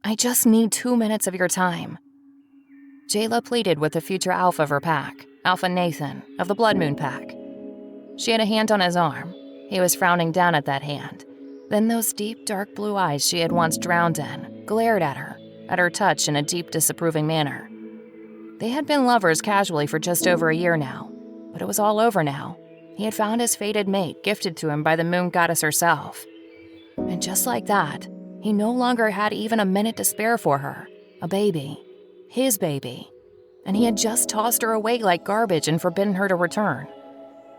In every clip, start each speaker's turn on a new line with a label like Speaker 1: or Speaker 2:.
Speaker 1: I just need 2 minutes of your time." Jayla pleaded with the future alpha of her pack, Alpha Nathan, of the Blood Moon pack. She had a hand on his arm. He was frowning down at that hand. Then those deep, dark blue eyes she had once drowned in glared at her touch in a deep, disapproving manner. They had been lovers casually for just over a year now, but it was all over now. He had found his fated mate, gifted to him by the moon goddess herself. And just like that, he no longer had even a minute to spare for her. A baby. His baby. And he had just tossed her away like garbage and forbidden her to return.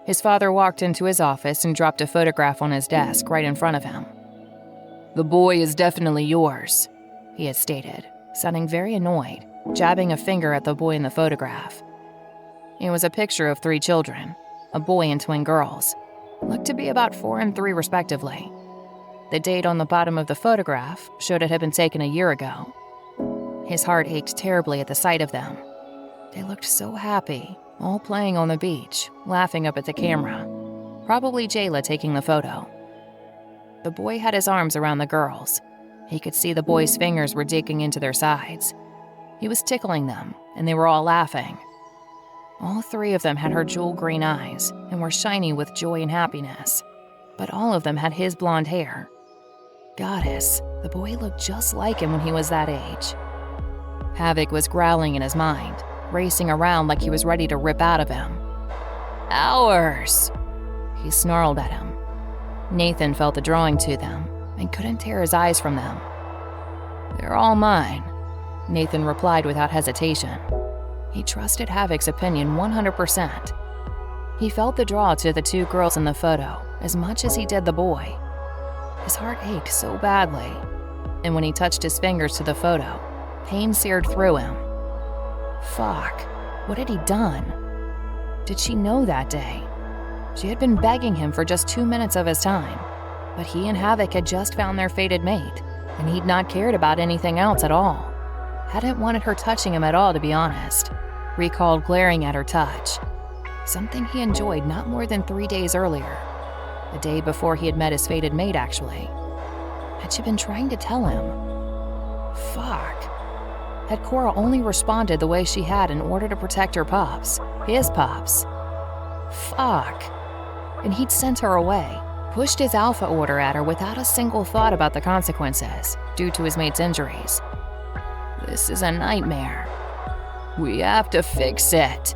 Speaker 1: His father walked into his office and dropped a photograph on his desk right in front of him. "The boy is definitely yours," he had stated, sounding very annoyed, jabbing a finger at the boy in the photograph. It was a picture of 3 children, a boy and twin girls, looked to be about 4 and 3 respectively. The date on the bottom of the photograph showed it had been taken a year ago. His heart ached terribly at the sight of them. They looked so happy, all playing on the beach, laughing up at the camera. Probably Jayla taking the photo. The boy had his arms around the girls. He could see the boy's fingers were digging into their sides. He was tickling them, and they were all laughing. All 3 of them had her jewel green eyes and were shiny with joy and happiness. But all of them had his blonde hair. Goddess, the boy looked just like him when he was that age. Havoc was growling in his mind, racing around like he was ready to rip out of him. "Ours!" He snarled at him. Nathan felt the drawing to them and couldn't tear his eyes from them. "They're all mine," Nathan replied without hesitation. He trusted Havoc's opinion 100%. He felt the draw to the 2 girls in the photo as much as he did the boy. His heart ached so badly, and when he touched his fingers to the photo, pain seared through him. Fuck, what had he done? Did she know that day? She had been begging him for just 2 minutes of his time, but he and Havoc had just found their fated mate, and he'd not cared about anything else at all. Hadn't wanted her touching him at all, to be honest. Recalled glaring at her touch. Something he enjoyed not more than 3 days earlier. The day before he had met his fated mate, actually. Had she been trying to tell him? Fuck. Had Cora only responded the way she had in order to protect her pups? His pups? Fuck. And he'd sent her away, pushed his alpha order at her without a single thought about the consequences due to his mate's injuries. This is a nightmare. We have to fix it.